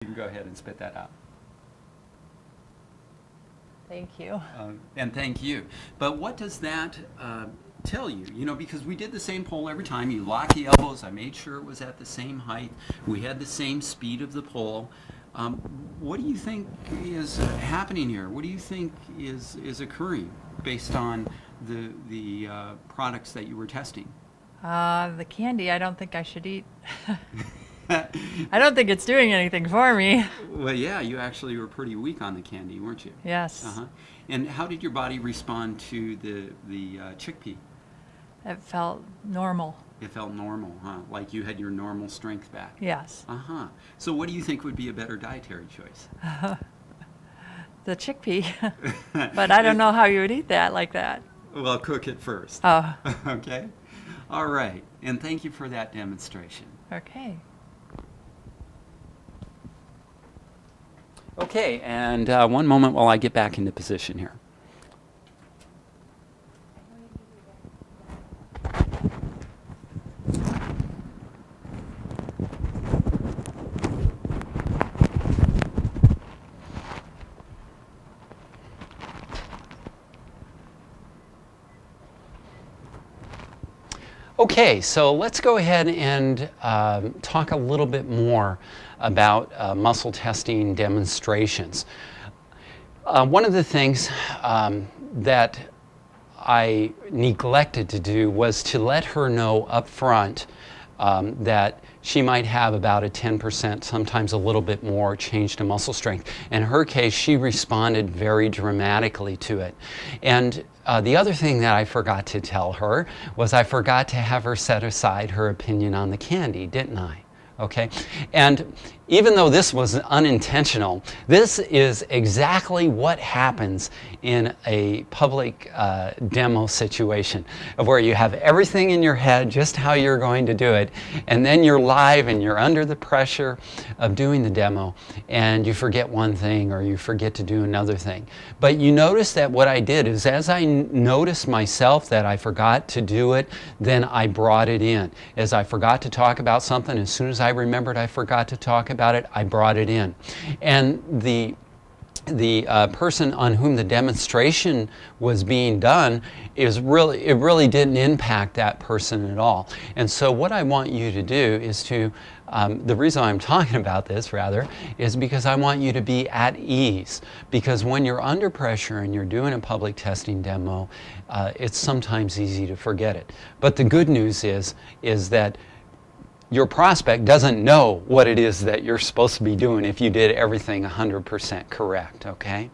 You can go ahead and spit that out. Thank you. And thank you. But what does that tell you? You know, because we did the same poll every time. You lock the elbows. I made sure it was at the same height. We had the same speed of the poll. What do you think is happening here? What do you think is occurring based on the products that you were testing? The candy, I don't think I should eat. I don't think it's doing anything for me. Well, yeah, you actually were pretty weak on the candy, weren't you? Yes. Uh-huh. And how did your body respond to the chickpea? It felt normal. It felt normal, huh? Like you had your normal strength back? Yes. Uh-huh. So what do you think would be a better dietary choice? The chickpea. But I don't know how you would eat that like that. Well, cook it first. Oh. Okay. All right. And thank you for that demonstration. Okay. Okay, and one moment while I get back into position here. Okay, so let's go ahead and talk a little bit more about muscle testing demonstrations. One of the things that I neglected to do was to let her know up front that she might have about a 10%, sometimes a little bit more, change to muscle strength. In her case, she responded very dramatically to it. And the other thing that I forgot to tell her was I forgot to have her set aside her opinion on the candy, didn't I? Okay, and even though this was unintentional, this is exactly what happens in a public demo situation where you have everything in your head, just how you're going to do it, and then you're live and you're under the pressure of doing the demo, and you forget one thing or you forget to do another thing. But you notice that what I did is as I noticed myself that I forgot to do it, then I brought it in. As I forgot to talk about something, as soon as I remembered I forgot to talk about it, I brought it in. And the person on whom the demonstration was being done it really didn't impact that person at all. And so what I want you to do is to the reason I'm talking about this rather is because I want you to be at ease, because when you're under pressure and you're doing a public testing demo, it's sometimes easy to forget it. But the good news is that your prospect doesn't know what it is that you're supposed to be doing if you did everything 100% correct, okay?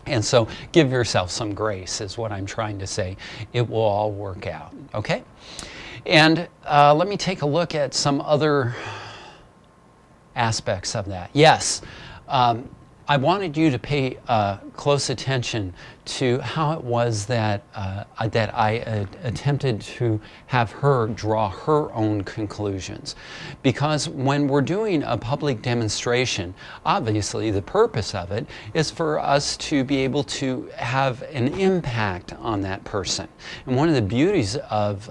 And so give yourself some grace is what I'm trying to say. It will all work out, okay? And let me take a look at some other aspects of that. Yes, I wanted you to pay close attention to how it was that I attempted to have her draw her own conclusions. Because when we're doing a public demonstration, obviously the purpose of it is for us to be able to have an impact on that person. And one of the beauties of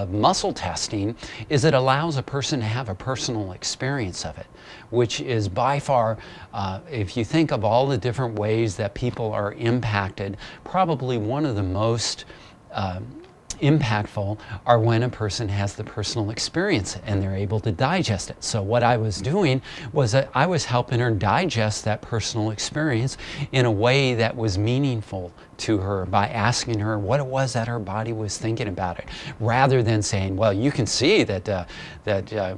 muscle testing is it allows a person to have a personal experience of it, which is by far, if you think of all the different ways that people are impacted, probably one of the most impactful are when a person has the personal experience and they're able to digest it. So what I was doing was that I was helping her digest that personal experience in a way that was meaningful to her by asking her what it was that her body was thinking about it, rather than saying, well, you can see that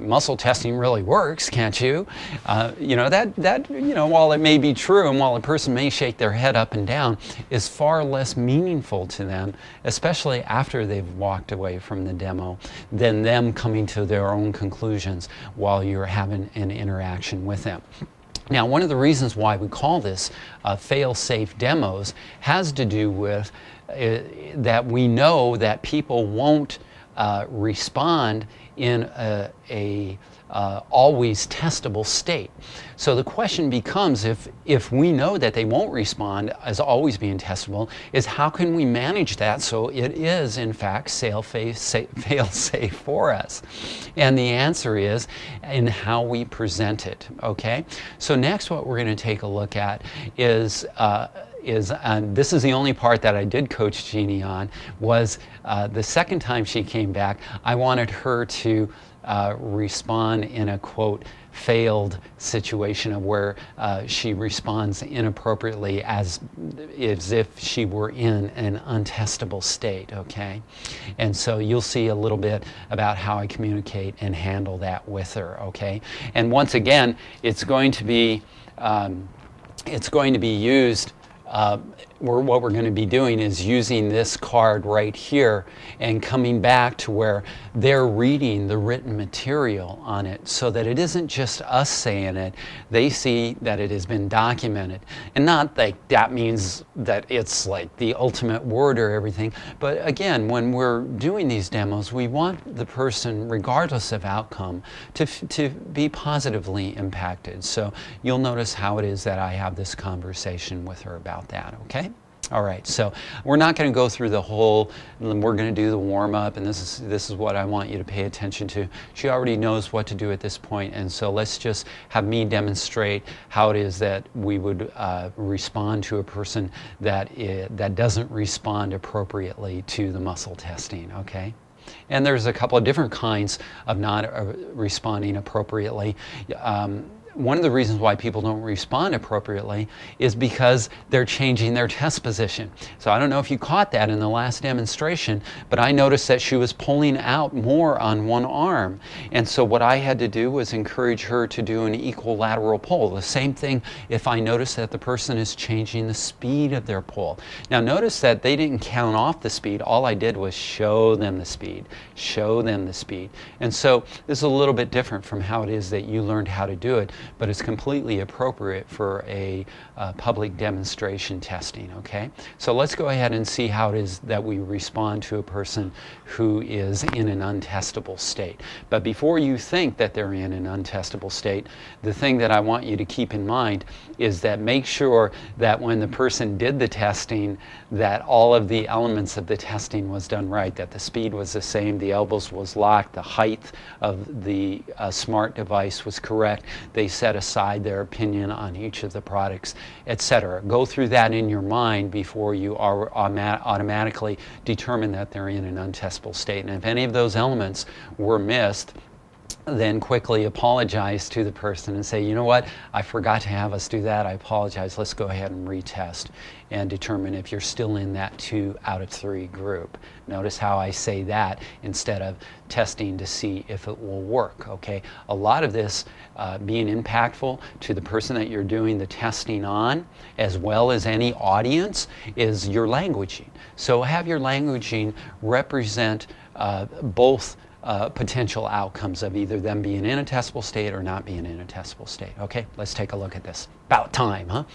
muscle testing really works, can't you? While it may be true and while a person may shake their head up and down, is far less meaningful to them, especially after they've walked away from the demo, than them coming to their own conclusions while you're having an interaction with them. Now, one of the reasons why we call this fail-safe demos has to do with that we know that people won't respond in a always testable state. So the question becomes, if we know that they won't respond as always being testable, is how can we manage that so it is in fact fail-safe for us? And the answer is in how we present it, okay? So next what we're going to take a look at is this is the only part that I did coach Jeannie on, was the second time she came back, I wanted her to respond in a quote failed situation of where she responds inappropriately as if she were in an untestable state, okay? And so you'll see a little bit about how I communicate and handle that with her, okay? And once again, it's going to be used what we're going to be doing is using this card right here and coming back to where they're reading the written material on it so that it isn't just us saying it. They see that it has been documented. And not like that means that it's like the ultimate word or everything. But again, when we're doing these demos, we want the person, regardless of outcome, to be positively impacted. So you'll notice how it is that I have this conversation with her about that, okay? All right, so we're not going to go through the whole, we're going to do the warm-up, and this is what I want you to pay attention to. She already knows what to do at this point, and so let's just have me demonstrate how it is that we would respond to a person that doesn't respond appropriately to the muscle testing, okay? And there's a couple of different kinds of not responding appropriately. One of the reasons why people don't respond appropriately is because they're changing their test position. So I don't know if you caught that in the last demonstration, but I noticed that she was pulling out more on one arm. And so what I had to do was encourage her to do an equal lateral pull. The same thing if I notice that the person is changing the speed of their pull. Now notice that they didn't count off the speed. All I did was show them the speed, show them the speed. And so this is a little bit different from how it is that you learned how to do it, but it's completely appropriate for a public demonstration testing, okay? So let's go ahead and see how it is that we respond to a person who is in an untestable state. But before you think that they're in an untestable state, the thing that I want you to keep in mind is that make sure that when the person did the testing, that all of the elements of the testing was done right, that the speed was the same, the elbows was locked, the height of the smart device was correct, they set aside their opinion on each of the products, etc. Go through that in your mind before you are automatically determine that they're in an untestable state. And if any of those elements were missed, then quickly apologize to the person and say, you know what, I forgot to have us do that, I apologize, let's go ahead and retest and determine if you're still in that 2 out of 3 group. Notice how I say that instead of testing to see if it will work, okay? A lot of this being impactful to the person that you're doing the testing on, as well as any audience, is your languaging. So have your languaging represent both potential outcomes of either them being in a testable state or not being in a testable state. Okay, let's take a look at this. About time, huh?